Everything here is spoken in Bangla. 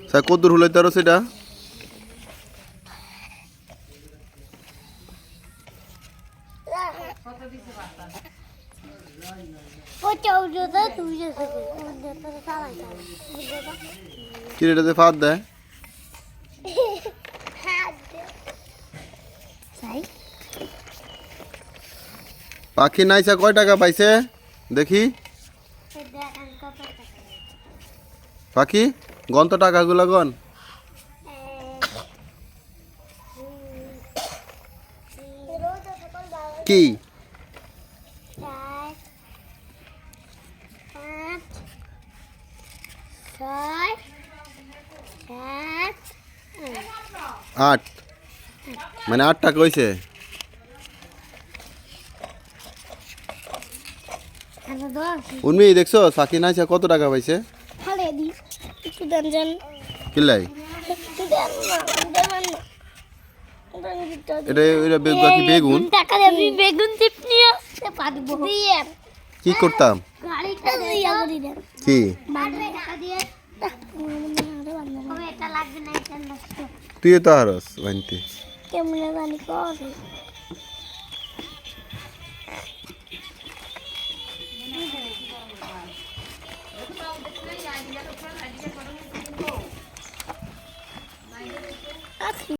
স্যার কত দূর হলো তার সেটা কি এটাতে ফাঁদ দেয় পাখি নাইসা কয় টাকা পাইছে দেখি পাখি গন তো টাকাগুলো গন কি 8 মানে 8 টাকা হইছে উন্মি দেখছো সাকি নাইসা কত টাকা পাইছে কিলাই এটা বেগুন কি করতাম কি তুই তো হারস বানতে